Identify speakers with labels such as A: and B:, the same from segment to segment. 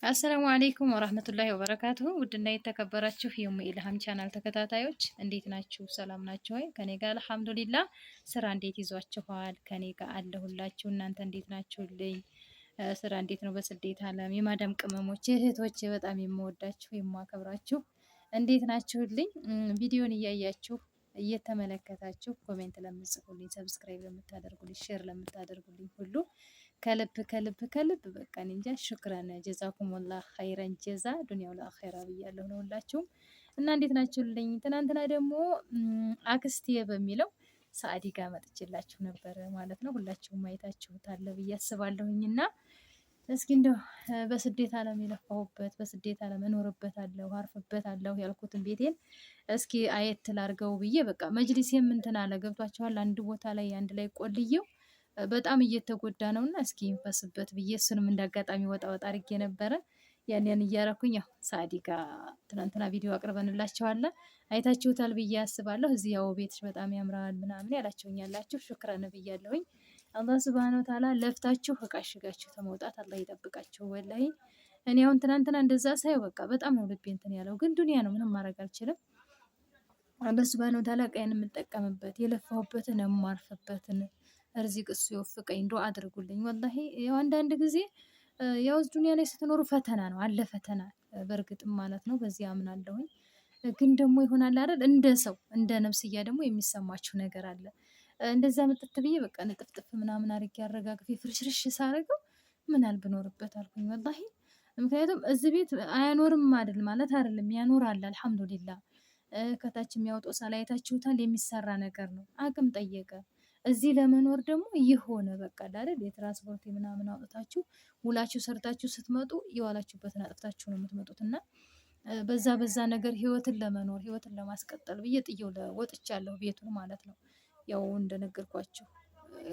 A: አሰላሙ አሌይኩም ወራህመቱላሂ ወበረካቱሁ። ውድና የተከበራችሁ የኡሙ ኢልሃም ቻናል ተከታታዮች እንዴት ናችሁ? ሰላም ናችሁ ወይ? ከኔ ጋር አልሐምዱሊላ። ስራ እንዴት ይዟችኋል? ከኔ ጋር አለሁላችሁ። እናንተ እንዴት ናችሁልኝ? ስራ እንዴት ነው? በስደት ዓለም የማዳም ቅመሞች እህቶች በጣም የምወዳችሁ የማከብራችሁ እንዴት ናችሁልኝ? ቪዲዮን እያያችሁ እየተመለከታችሁ ኮሜንት ለምትጽፉልኝ፣ ሰብስክራይብ ለምታደርጉልኝ፣ ሼር ለምታደርጉልኝ ሁሉ ከልብ ከልብ ከልብ በቃ እኔ እንጃ ሽክረን ጀዛኩሙላህ ኸይረን ጀዛ ዱንያው ለአኺራ ብያለሁ ለሁላችሁም። እና እንዴት ናችሁልኝ? ትናንትና ደግሞ አክስቴ በሚለው ሰአዲ ጋር መጥቼላችሁ ነበር ማለት ነው። ሁላችሁም አይታችሁታል ብዬ አስባለሁኝ። እና እስኪ እንደው በስደት ዓለም የለፋሁበት በስደት ዓለም እኖርበታለሁ አርፍበታለሁ ያልኩትን ቤቴን እስኪ አየት ላርገው ብዬ በቃ መጅሊሴም እንትን አለ ገብቷችኋል። አንድ ቦታ ላይ አንድ ላይ ቆልየው በጣም እየተጎዳ ነውና እስኪ እንፈስበት ብዬ እሱንም እንዳጋጣሚ ወጣ ወጣ አድርጌ ነበረ። ያን እያረኩኝ ያው ሳዲ ጋር ትናንትና ቪዲዮ አቅርበንላችኋል አይታችሁታል ብዬ አስባለሁ። እዚህ ያው ቤትሽ በጣም ያምራል ምናምን ያላችሁኝ ያላችሁ ሹክራን ብያለሁኝ። አላህ ሱብሃነሁ ወተዓላ ለፍታችሁ እቃሽጋችሁ ተመውጣት አላህ ይጠብቃችሁ። ወላሂ እኔ አሁን ትናንትና እንደዛ ሳይው በቃ በጣም ነው ልቤ እንትን ያለው፣ ግን ዱንያ ነው ምንም ማድረግ አልችልም። አላህ ሱብሃነሁ ወተዓላ ቀይን የምጠቀምበት የለፋሁበትን የማርፍበትን እርዚቅ እሱ ይወፍቀኝ። ዱአ አድርጉልኝ። ወላሂ ያው አንዳንድ ጊዜ ያው ዱንያ ላይ ስትኖሩ ፈተና ነው አለ ፈተና በእርግጥም ማለት ነው። በዚህ አምናለሁኝ። ግን ደግሞ ይሆናል አይደል እንደ ሰው እንደ ነፍስያ ደግሞ የሚሰማችሁ ነገር አለ። እንደዛ ምጥት ብዬ በቃ ንጥፍጥፍ ምናምን አድርጌ አረጋግፌ ፍርሽርሽ ሳረገው ምን አልብኖርበት አልኩኝ ወላሂ። ምክንያቱም እዚህ ቤት አያኖርም አይደል ማለት አይደለም ያኖራል። አልሐምዱሊላህ ከታች የሚያወጣው ሳላይታችሁታል የሚሰራ ነገር ነው። አቅም ጠየቀ። እዚህ ለመኖር ደግሞ የሆነ በቃ አይደል የትራንስፖርት ምናምን አውጥታችሁ ውላችሁ ሰርታችሁ ስትመጡ የዋላችሁበትን አጥፍታችሁ ነው የምትመጡት። እና በዛ ነገር ህይወትን ለመኖር ህይወትን ለማስቀጠል ብዬ ጥዬው ወጥቻለሁ ቤቱን ማለት ነው። ያው እንደነገርኳችሁ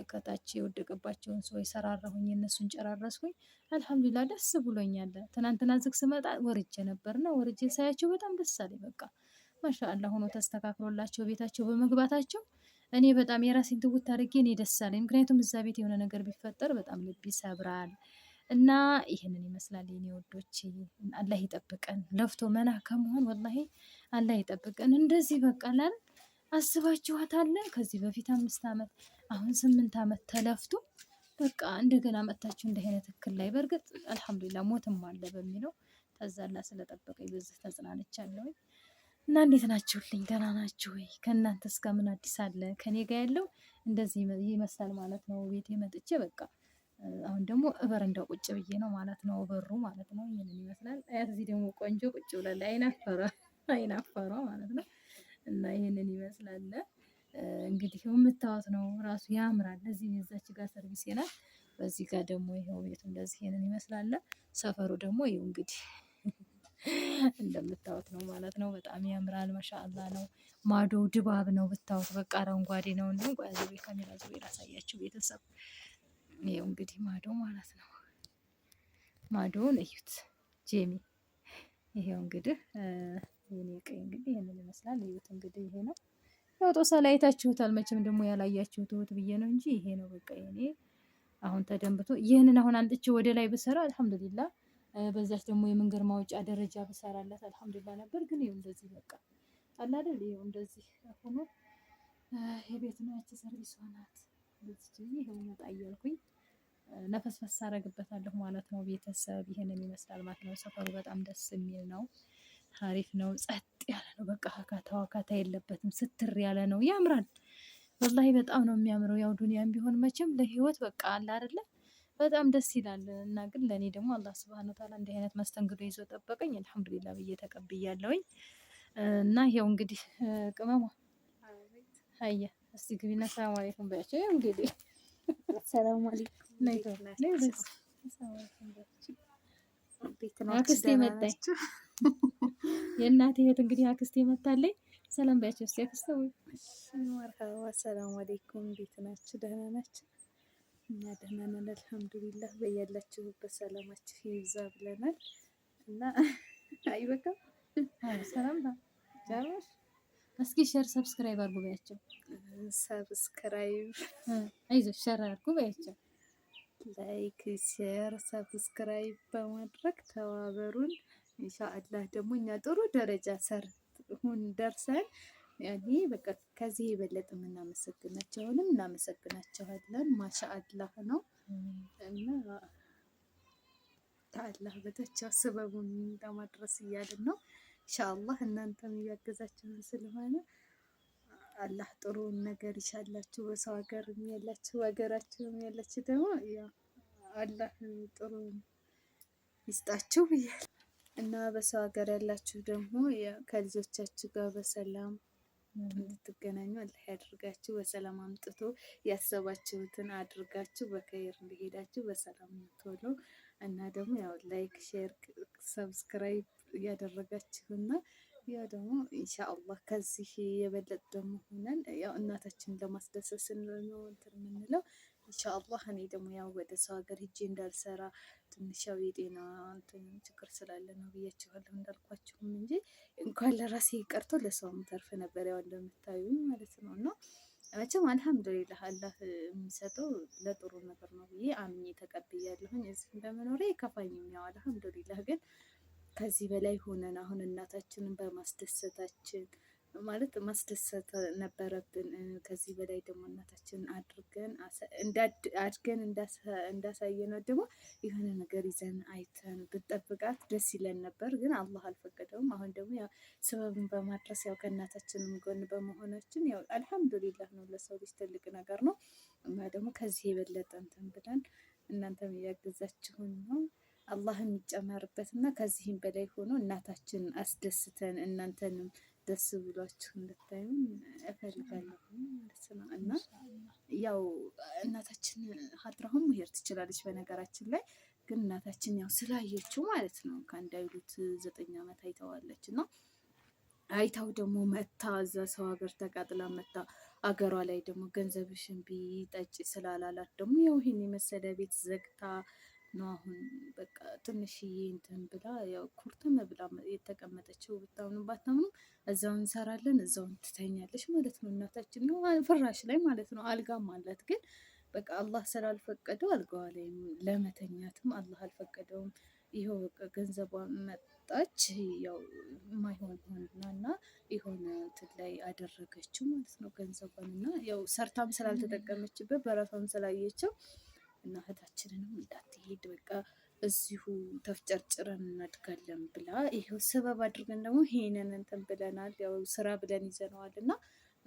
A: ከታች የወደቀባቸውን ሰዎች ሰራራሁኝ፣ እነሱን ጨራረስኩኝ። አልሐምዱሊላህ ደስ ብሎኛል። ትናንትና ዝግ ስመጣ ወርጄ ነበርና ወርጄ ሳያቸው በጣም ደስ አለኝ። በቃ ማሻአላህ ሆኖ ተስተካክሎላቸው ቤታቸው በመግባታቸው እኔ በጣም የራሴን ትውት አድርጌ እኔ ደስ አለኝ። ምክንያቱም እዛ ቤት የሆነ ነገር ቢፈጠር በጣም ልብ ይሰብራል። እና ይሄንን ይመስላል የኔ ወዶች። አላህ ይጠብቀን ለፍቶ መና ከመሆን ወላሂ አላህ ይጠብቀን። እንደዚህ በቃ ላል አስባችኋታል። ከዚህ በፊት 5 ዓመት አሁን 8 ዓመት ተለፍቶ በቃ እንደገና መጥታችሁ እንደ አይነት እክል ላይ በእርግጥ አልሐምዱሊላህ ሞትም አለ በሚለው ተዛላ ስለጠበቀኝ በዚህ ተጽናንቻለሁ። እና እንዴት ናችሁልኝ? ደህና ናችሁ ወይ? ከእናንተ እስከ ምን አዲስ አለ? ከኔ ጋር ያለው እንደዚህ ይመስላል ማለት ነው። ቤቴ መጥቼ በቃ አሁን ደግሞ በረንዳው ቁጭ ብዬ ነው ማለት ነው። በሩ ማለት ነው ይሄንን ይመስላል። አያት እዚህ ደግሞ ቆንጆ ቁጭ ብላለች። አይናፈሯ ማለት ነው። እና ይሄንን ይመስላል እንግዲህ የምታዩት ነው ራሱ ያምራል። እዚህ የዛች ጋር ሰርቪስ ናት። በዚህ ጋር ደግሞ ይሄው ቤቱ እንደዚህ ይሄንን ይመስላል። ሰፈሩ ደግሞ ይሄው እንግዲህ እንደምታዩት ነው ማለት ነው። በጣም ያምራል። ማሻአላ ነው። ማዶ ድባብ ነው ብታዩት በቃ አረንጓዴ ነው። እንደው ጓዝቤ ካሜራ ዝቤ ላሳያችሁ ቤተሰብ። ይሄው እንግዲህ ማዶ ማለት ነው። ማዶውን እዩት ጄሚ። ይሄው እንግዲህ የኔ ቀይ እንግዲህ ይሄንን ይመስላል። እዩት እንግዲህ ይሄ ነው። ያው ጦሳ ላይ አይታችሁታል መቼም ደግሞ ያላያችሁት ብዬ ነው እንጂ ይሄ ነው በቃ የኔ አሁን ተደንብቶ ይሄንን አሁን አንጥቼ ወደ ላይ ብሰራ አልሐምዱሊላህ በዛች ደግሞ የመንገድ ማውጫ ደረጃ ብሰራለት አልሐምዱሊላህ ነበር። ግን ይኸው እንደዚህ በቃ አለ አይደል ይኸው እንደዚህ ሆኖ የቤት ነው። ያቺ ሰርቪስ ሆናት እንደዚህ ይኸው መጣ እያልኩኝ ነፈስፈስ አደርግበታለሁ ማለት ነው። ቤተሰብ ይሄንን ይመስላል ማለት ነው። ሰፈሩ በጣም ደስ የሚል ነው። አሪፍ ነው። ጸጥ ያለ ነው። በቃ ካታ የለበትም። ስትር ያለ ነው። ያምራል። ወላሂ በጣም ነው የሚያምረው። ያው ዱንያም ቢሆን መቼም ለህይወት በቃ አለ አይደለ በጣም ደስ ይላል። እና ግን ለኔ ደግሞ አላህ ሱብሃነሁ ወተዓላ እንዲህ አይነት መስተንግዶ ይዞ ጠበቀኝ። አልሐምዱሊላህ ብዬ ተቀብያለሁኝ። እና ይሄው እንግዲህ ቅመሟ አየ እስቲ ግቢና ሰላም አለይኩም በያቸው። ይሄው እንግዲህ
B: ሰላም አለይኩም
A: አክስቴ መጣች። የእናቴ እህት እንግዲህ አክስቴ መጣለች። ሰላም በያቸው እስቲ አክስቴ።
B: መርሐባ ሰላም አለይኩም እንዴት ናችሁ? ደህና ናችሁ? እኛ ደህና ነን አልሐምዱሊላህ። በያላችሁበት ሰላማችሁ ይብዛ ብለናል። እና አይበቃ
A: ሰላም ጃሮሽ እስኪ ሼር ሰብስክራይብ አድርጉ በያቸው።
B: ሰብስክራይብ
A: አይዞሽ ሼር አድርጉ በያቸው።
B: ላይክ፣ ሼር፣ ሰብስክራይብ በማድረግ ተባበሩን። ኢንሻአላህ ደግሞ እኛ ጥሩ ደረጃ ሰርተን ደርሰን ያኔ በቃ ከዚህ የበለጠ የምናመሰግናቸውንም እናመሰግናቸዋለን። ማሻአላህ ነው እና ከአላህ በታች ስበቡን ለማድረስ እያልን ነው። ኢንሻአላህ እናንተም እያገዛችሁን ስለሆነ አላህ ጥሩን ነገር ይሻላችሁ። በሰው ሀገር ያላችሁ ሀገራችሁም ያላችሁ ደግሞ አላህ ጥሩ ይስጣችሁ ብያለሁ እና በሰው ሀገር ያላችሁ ደግሞ ከልጆቻችሁ ጋር በሰላም እንድትገናኙ አላህ ያድርጋችሁ። በሰላም አምጥቶ ያሰባችሁትን አድርጋችሁ በከይር እንደሄዳችሁ በሰላም ቶሎ እና ደግሞ ያው ላይክ፣ ሼር፣ ሰብስክራይብ እያደረጋችሁና ያው ደግሞ ኢንሻአላህ ከዚህ የበለጠ ደግሞ ሆነን ያው እናታችንን ለማስደሰት ስንል ነው እንትን የምንለው። ኢንሻአላህ እኔ ደግሞ ያው ወደ ሰው ሀገር ሂጄ እንዳልሰራ ትንሽ ያው የጤና እንትን ችግር ስላለ ነው ብያችኋለሁ እንዳልኳችሁም እንጂ እንኳን ለራሴ ቀርቶ ለሰውም ተርፍ ነበር ያው እንደምታዩኝ ማለት ነው። እና መቼም አልሐምዱሊላህ አላህ የሚሰጠው ለጥሩ ነገር ነው ብዬ አምኜ ተቀብያለሁኝ። እዚህ በመኖሬ ከፋኝም ያው አልሐምዱሊላህ ግን ከዚህ በላይ ሆነን አሁን እናታችንን በማስደሰታችን ማለት ማስደሰት ነበረብን። ከዚህ በላይ ደግሞ እናታችንን አድገን እንዳሳየነው ደግሞ የሆነ ነገር ይዘን አይተን ብንጠብቃት ደስ ይለን ነበር፣ ግን አላህ አልፈቀደውም። አሁን ደግሞ ያው ስበቡን በማድረስ ያው ከእናታችንም ጎን በመሆናችን ያው አልሐምዱሊላህ ነው፣ ለሰው ልጅ ትልቅ ነገር ነው እና ደግሞ ከዚህ የበለጠ እንትን ብለን እናንተም እያገዛችሁን ነው። አላህ የሚጨመርበት እና ከዚህም በላይ ሆኖ እናታችንን አስደስተን እናንተንም ደስ ብሏችሁ እንድታዩን እፈልጋለሁ ማለት ነው። እና ያው እናታችን ሀድራሁን መሄድ ትችላለች በነገራችን ላይ ግን እናታችን ያው ስላየችው ማለት ነው ከአንድ አይሉት 9 ዓመት አይተዋለች እና አይታው ደግሞ መታ እዛ ሰው ሀገር ተቃጥላ መታ አገሯ ላይ ደግሞ ገንዘብሽን ቢጠጪ ስላላላት ደግሞ ያው ይሄን የመሰለ ቤት ዘግታ ነው አሁን በቃ ትንሽዬ እንትን ብላ ያው ኩርተም ብላ የተቀመጠችው። ብታምኑ ባታምኑ እዛው እንሰራለን እዛው ትተኛለች ማለት ነው። እናታችን ነው ፍራሽ ላይ ማለት ነው። አልጋም አላት ግን በቃ አላህ ስላልፈቀደው አልጋዋ ላይ ለመተኛትም አላህ አልፈቀደውም። ይኸው በቃ ገንዘቧን መጣች ያው የማይሆን ሆንና የሆነ እንትን ላይ አደረገችው ማለት ነው ገንዘቧን እና ያው ሰርታም ስላልተጠቀመችበት በራሷም ስላየችው እና እህታችንንም እንዳትሄድ በቃ እዚሁ ተፍጨርጭረን እናድጋለን ብላ ይሄው ሰበብ አድርገን ደግሞ ይሄንን እንትን ብለናል። ያው ስራ ብለን ይዘነዋል እና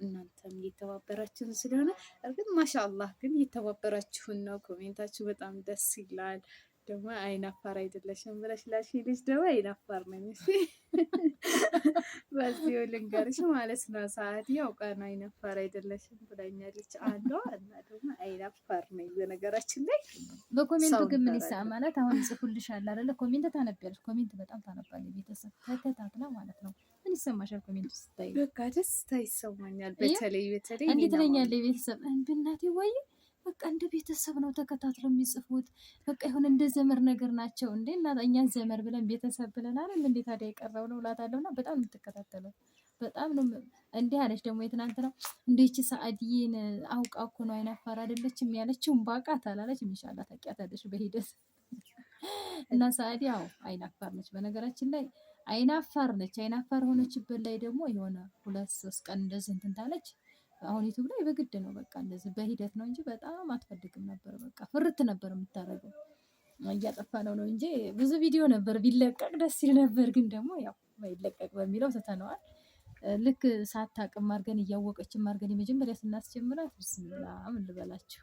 B: እናንተም እየተባበራችሁን ስለሆነ እርግጥ ማሻአላህ ግን እየተባበራችሁን ነው። ኮሜንታችሁ በጣም ደስ ይላል። ደግሞ አይናፋር አይደለሽም ብለሽ ላልሽ ልጅ ደግሞ አይናፋር ነኝ። እሺ በዚሁ ልንገርሽ ማለት ነው። ሰዓት ያው ቀን አይናፋር አይደለሽም ብላኛለች አንዷ እና ደግሞ አይናፋር ነኝ በነገራችን ላይ።
A: በኮሜንቱ ግን ምን ይሳ ማለት አሁን ጽፉልሻል አይደለ? ኮሜንት ታነቢያለሽ። ኮሜንት በጣም ታነባለሽ። ቤተሰብ ተከታትላ ማለት ነው። ምን ይሰማሻል ኮሜንቱ ስታይ?
B: በቃ ደስታ ይሰማኛል። በተለይ
A: እንዴት ትለኛለች ቤተሰብ እናቴ ወይ በቃ እንደ ቤተሰብ ነው ተከታትለው የሚጽፉት። በቃ የሆነ እንደ ዘመር ነገር ናቸው እንዴ እና እኛን ዘመር ብለን ቤተሰብ ብለን አይደል እንዴ ታዲያ የቀረው ነው እላታለሁና በጣም የምትከታተለው በጣም ነው። እንዲህ አለች ደግሞ የትናንት ነው እንደቺ ሰዓዲን አውቃ እኮ ነው አይናፋር አይደለችም ያለችው ባቃት አላለች። ኢንሻአላህ ታውቂያታለሽ በሂደት እና ሰዓዲ ያው አይናፋር ነች። በነገራችን ላይ አይናፋር ነች። አይናፋር ሆነችበት ላይ ደግሞ የሆነ 2-3 ቀን እንደዚህ እንትን ታለች። አሁን ዩቲዩብ ላይ በግድ ነው በቃ እንደዚህ በሂደት ነው እንጂ በጣም አትፈልግም ነበር። በቃ ፍርት ነበር የምታደርገው። እያጠፋ ነው እንጂ ብዙ ቪዲዮ ነበር ቢለቀቅ ደስ ይል ነበር። ግን ደግሞ ያው ባይለቀቅ በሚለው ትተነዋል። ልክ ሳታቅም አድርገን እያወቀችም አድርገን የመጀመሪያ ስናስጀምራት ብስሚላ ምን ልበላችሁ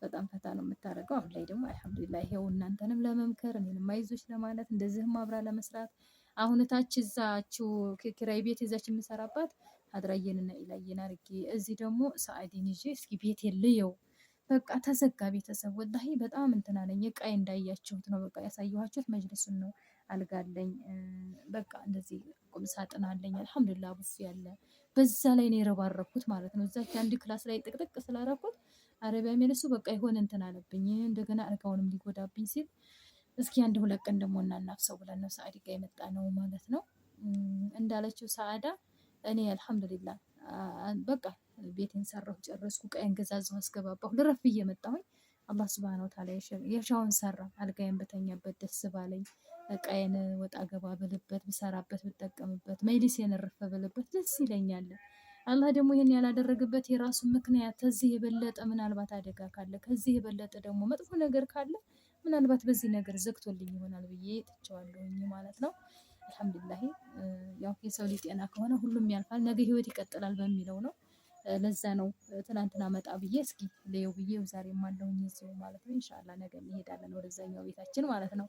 A: በጣም ፈታ ነው የምታደርገው። አሁን ላይ ደግሞ አልሐምዱሊላህ ይሄው እናንተንም ለመምከር እኔንም አይዞሽ ለማለት እንደዚህም አብራ ለመስራት አሁን ታች እዛችሁ ኪራይ ቤት ይዛች የምሰራባት አድራየንና ኢላየን አድርጌ እዚህ ደግሞ ሰዓዲን ይዤ እስኪ ቤት የለየው በቃ ተዘጋ። ቤተሰብ ወላሂ በጣም እንትን አለኝ። እቃዬ እንዳያችሁት ነው በቃ ያሳየኋችሁት መጅልሱን ነው። አልጋለኝ በቃ እንደዚህ ቁም ሳጥን አለኝ አልሐምዱሊላህ ቡፌ ያለ በዛ ላይ ነው የረባረኩት ማለት ነው። እዛች አንድ ክላስ ላይ ጥቅጥቅ ስላደረኩት አረቢያ ሜልሱ በቃ ይሆን እንትን አለብኝ። እንደገና አልጋውንም ሊጎዳብኝ ሲል እስኪ 1-2 ቀን ደግሞ እናናፍሰው ብለን ነው ሰዓዲ ጋር የመጣ ነው ማለት ነው። እንዳለችው ሰዓዳ እኔ አልሐምዱሊላህ በቃ ቤቴን ሰራሁ ጨረስኩ። ቀይን ገዛዛሁ አስገባባሁ ልረፍ እየመጣሁኝ አላህ ሱብሃነሁ ወተዓላ የሻውን ሰራ። አልጋዬን በተኛበት ደስ ባለኝ፣ እቃዬን ወጣ ገባ ብልበት፣ ብሰራበት፣ ብጠቀምበት፣ መጅሊሴን እርፍ ብልበት ደስ ይለኛል። አላህ ደግሞ ይሄን ያላደረገበት የራሱ ምክንያት ከዚህ የበለጠ ምናልባት አደጋ ካለ ከዚህ የበለጠ ደግሞ መጥፎ ነገር ካለ ምናልባት በዚህ ነገር ዘግቶልኝ ይሆናል ብዬ ትቼዋለሁኝ ማለት ነው። አልሐምዱሊላህ ያው የሰው ልጅ ጤና ከሆነ ሁሉም ያልፋል፣ ነገ ህይወት ይቀጥላል በሚለው ነው። ለዛ ነው ትናንትና መጣ ብዬ እስኪ ለየው ብዬ ዛሬም አለሁኝ እዚሁ ማለት ነው። ኢንሻአላህ ነገ እንሄዳለን ወደዛኛው ቤታችን ማለት ነው።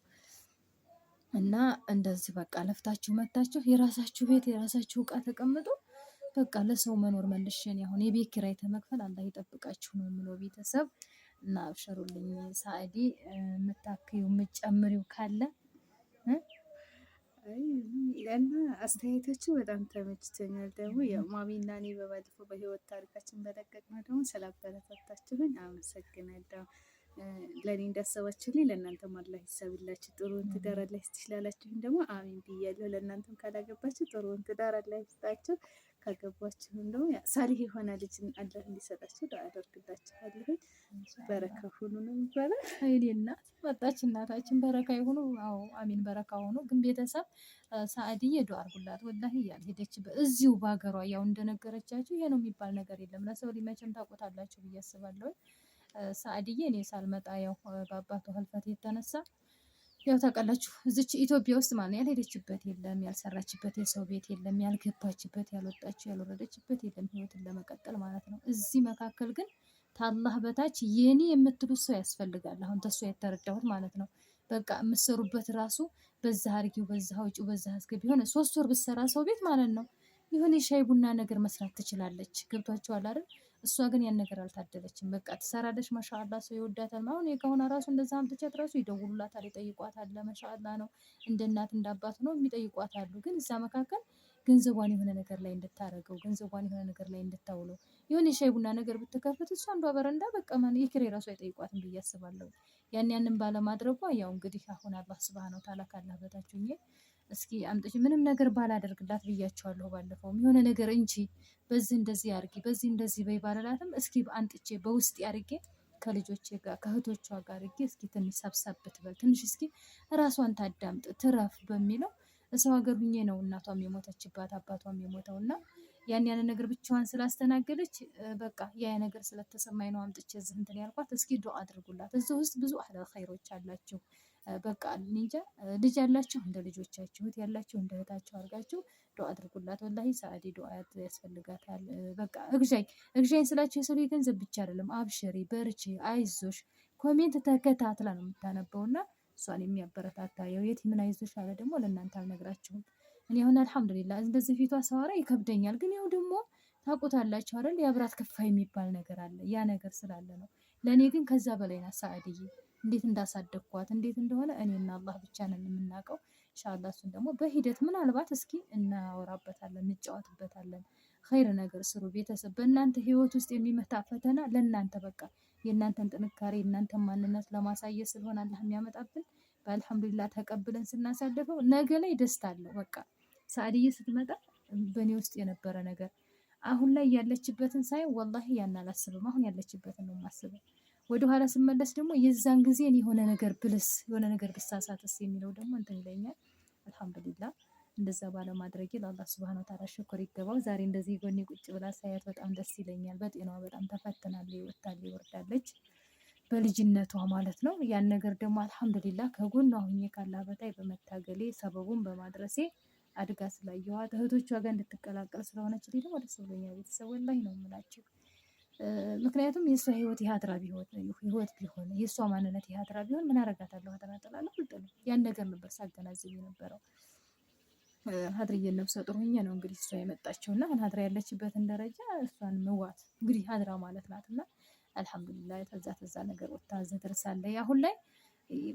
A: እና እንደዚህ በቃ ለፍታችሁ መታችሁ የራሳችሁ ቤት የራሳችሁ እቃ ተቀምጦ በቃ ለሰው መኖር መልሽን አሁን የቤት ኪራይ ተመክፈል አላህ ይጠብቃችሁ ነው የምለው ቤተሰብ። እና አብሽሩልኝ ሳዕዲ የምታክዩ የምትጨምሪው ካለ
B: እና አስተያየታችሁ በጣም ተመችቶኛል። ደግሞ ያው ማሚና እኔ በባለፈው በህይወት ታሪካችን በለቀቅነው ደግሞ ስላበረታታችሁኝ አመሰግናለሁ። ለእኔ እንዳሰባችሁልኝ ለእናንተም አላህ ይሰብላችሁ። ጥሩውን ትዳር አላህ ይስጥሽ ላላችሁኝ ደግሞ አሚን ብያለሁ። ለእናንተም ካላገባችሁ ጥሩውን ትዳር አላህ ይስጣችሁ። ካገባችሁም ደግሞ ሳሊህ የሆነ ልጅ አላህ እንዲሰጣችሁ ዱዓ አደርግላችኋለሁ። በረካ ሁኑ ነው የሚባለው።
A: አይኔ እናት መጣች እናታችን በረካ ይሁኑ። አዎ አሚን በረካ ሆኖ። ግን ቤተሰብ ሳዕድዬ ዱዓ አድርጉላት ወላሂ ያልሄደችበት እዚሁ በሀገሯ ያው እንደነገረቻችሁ ይሄ ነው የሚባል ነገር የለም። ለሰው ልጅ መቼም ታውቁታላችሁ ብዬ አስባለሁ። ሳዕድዬ እኔ ሳልመጣ ያው በአባቷ ህልፈት የተነሳ ያው ታውቃላችሁ እዚች ኢትዮጵያ ውስጥ ማለት ያልሄደችበት የለም፣ ያልሰራችበት የሰው ቤት የለም፣ ያልገባችበት ያልወጣችው ያልወረደችበት የለም ህይወትን ለመቀጠል ማለት ነው። እዚህ መካከል ግን ታላህ በታች የኔ የምትሉት ሰው ያስፈልጋል። አሁን ተሷ የተረዳሁት ማለት ነው። በቃ የምትሰሩበት ራሱ በዛ አርጊው በዛ አውጪው በዛ አስገቢ የሆነ 3 ወር ብትሰራ ሰው ቤት ማለት ነው የሆነ የሻይ ቡና ነገር መስራት ትችላለች። ገብቷችኋል አይደል? እሷ ግን ያን ነገር አልታደለችም። በቃ ትሰራለች። ማሻአላ ሰው ይወዳታል። አሁን ከሆነ ራሱ እንደዛ አምጥቻት ራሱ ይደውሉላታል፣ ይጠይቋታል። ማሻአላ ነው እንደ እናት እንደ አባት ነው የሚጠይቋት አሉ። ግን እዛ መካከል ገንዘቧን የሆነ ነገር ላይ እንድታረገው ገንዘቧን የሆነ ነገር ላይ እንድታውለው የሆነ የሻይ ቡና ነገር ብትከፍት እሷ አንዷ በረንዳ በቃ ማን የኪራይ ራሱ አይጠይቋትም ብዬ አስባለሁ። ያንን ባለማድረጓ ያው እንግዲህ አሁን አላህ ሱብሃነሁ ወተዓላ ካላህ በታች እስኪ አምጥሽ ምንም ነገር ባላደርግላት ብያቸዋለሁ። ባለፈውም የሆነ ነገር እንጂ በዚህ እንደዚህ አርጊ በዚህ እንደዚህ በይ ባላላትም እስኪ አንጥቼ በውስጥ አርጌ ከልጆቼ ጋር ከእህቶቿ ጋር አርጌ እስኪ ትንሽ ሰብሰብ ብትበል ትንሽ እስኪ ራሷን ታዳምጥ ትረፍ በሚለው ሰው ሀገር ሁኜ ነው እናቷም የሞተችባት አባቷም የሞተው እና ያን ነገር ብቻዋን ስላስተናገደች በቃ ያ ነገር ስለተሰማኝ ነው አምጥቼ እዚህ እንትን ያልኳት። እስኪ ዱአ አድርጉላት። እዚህ ውስጥ ብዙ አህለል ኸይሮች አላችሁ። በቃ እንጃ ልጅ ያላችሁ እንደ ልጆቻችሁ እህት ያላችሁ እንደ እህታችሁ አድርጋችሁ ዱአ አድርጉላት። ወላሂ ሳዕዲ ዱአ ያስፈልጋታል። በቃ እግዣኝ ስላችሁ የሰው ገንዘብ ብቻ አይደለም። አብሽሪ በርቺ አይዞሽ ኮሜንት ተከታትላ ነው የምታነበውና እሷን የሚያበረታታ ያው የቲምን አይዞሽ አለ ደግሞ ለእናንተ አልነግራችሁም። እኔ አሁን አልሐምዱሊላህ እንደዚህ ፊቷ ሰዋራ ይከብደኛል። ግን ያው ደግሞ ታውቁታላችሁ አይደል የአብራት ከፋይ የሚባል ነገር አለ። ያ ነገር ስላለ ነው። ለእኔ ግን ከዛ በላይ ናት ሳዕድዬ። እንዴት እንዳሳደግኳት እንዴት እንደሆነ እኔና አላህ ብቻ ነን የምናውቀው። ኢንሻአላህ እሱን ደግሞ በሂደት ምናልባት እስኪ እናወራበታለን እንጫወትበታለን። ኸይር ነገር ስሩ ቤተሰብ። በእናንተ ህይወት ውስጥ የሚመታ ፈተና ለእናንተ በቃ የእናንተን ጥንካሬ የእናንተን ማንነት ለማሳየት ስለሆነ አላህ የሚያመጣብን በአልሐምዱሊላህ ተቀብለን ስናሳልፈው ነገ ላይ ደስታ አለው። በቃ ሳዕድዬ ስትመጣ በእኔ ውስጥ የነበረ ነገር አሁን ላይ ያለችበትን ሳይ ወላሂ ያን አላስብም። አሁን ያለችበትን ነው የማስበው። ወደኋላ ስመለስ ደግሞ የዛን ጊዜ የሆነ ነገር ብልስ የሆነ ነገር ብሳሳትስ የሚለው ደግሞ እንትን ይለኛል። አልሐምዱሊላህ እንደዛ ባለማድረጌ ለአላህ ሱብሃነሁ ወተዓላ ሽኩር ይገባው። ዛሬ እንደዚህ ጎኔ ቁጭ ብላ ሳያት በጣም ደስ ይለኛል። በጤናዋ በጣም ተፈትናለች፣ ወጣለች፣ ወርዳለች በልጅነቷ ማለት ነው። ያን ነገር ደግሞ አልሐምዱሊላህ ከጎኗ ሁኜ ካላህ በታይ በመታገሌ ሰበቡን በማድረሴ አድጋ ስላየኋት እህቶቿ ጋር እንድትቀላቀል ስለሆነች ደግሞ ደስ ብሎኛል። ቤተሰብ ወላሂ ነው የምላችሁ። ምክንያቱም የእሷ ህይወት የሀድራ ህይወት ቢሆን የእሷ ማንነት የሀድራ ቢሆን ምን አረጋታለሁ? ሀድራ ጥላለሁ አልጥልም። ያን ነገር ነበር ሳገናዝብ የነበረው። ሀድርዬ ነፍሰ ጡር ሆኜ ነው እንግዲህ እሷ የመጣችው እና ሀድራ ያለችበትን ደረጃ እሷን ምዋት እንግዲህ ሀድራ ማለት ናት። እና አልሐምዱሊላህ ተዛ ነገር ወጥታ እዚህ ደርሳለች። አሁን ላይ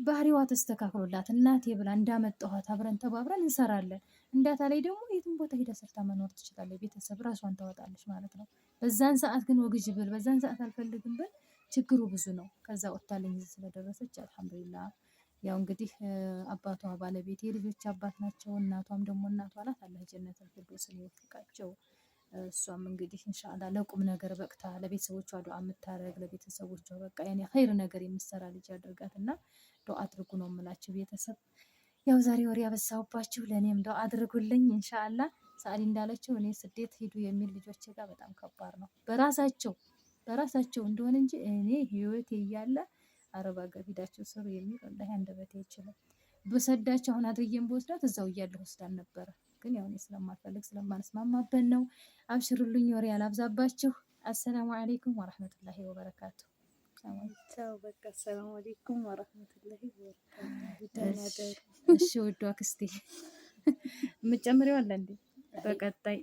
A: ባህሪዋ ተስተካክሎላት እናቴ ብላ እንዳመጣኋት አብረን ተባብረን እንሰራለን። እንዳታ ላይ ደግሞ የትም ቦታ ሄዳ ሰርታ መኖር ትችላለች። ቤተሰብ ራሷን ታወጣለች ማለት ነው። በዛን ሰዓት ግን ወግጅ ብል በዛን ሰዓት አልፈልግም ብል ችግሩ ብዙ ነው። ከዛ ወጥታለኝ እዚህ ስለደረሰች አልሐምዱሊላህ። ያው እንግዲህ አባቷ ባለቤት የልጆች አባት ናቸው። እናቷም ደግሞ እናቷ ናት። አላህ ጀነተል ፊርደውስን ይወፍቃቸው። እሷም እንግዲህ ኢንሻአላህ ለቁም ነገር በቅታ ለቤተሰቦቿ ዱዓ የምታረግ ለቤተሰቦቿ በቃ ያኔ ኸይር ነገር የምትሰራ ልጅ አድርጋትና ዱዓ አድርጉ ነው የምላችሁ ቤተሰብ። ያው ዛሬ ወሬ ያበዛሁባችሁ፣ ለእኔም ዱዓ አድርጉልኝ ኢንሻአላህ። ሳሊ እንዳለችው እኔ ስደት ሂዱ የሚል ልጆቼ ጋር በጣም ከባድ ነው። በራሳቸው እንደሆነ እንጂ እኔ ህይወቴ እያለ አረብ ሀገር ሂዳችሁ ስሩ የሚል ወላሂ አንደበቴ አይችልም። በሰዳቸው አሁን አድርዬም በወስዳት እዛው እያለሁ ወስዳን ነበረ። ግን ያው እኔ ስለማልፈልግ ስለማልስማማበት ነው። አብሽሩልኝ፣ ወሬ ያላብዛባችሁ። አሰላሙ አለይኩም ወራህመቱላሂ ወበረካቱ።
B: ቻው በቃ ሰላም አለይኩም ወራህመቱላሂ ወበረካቱ።
A: እሺ ወዷ አክስቴ የምትጨምሪው አለ እንዴ? በቀጣይ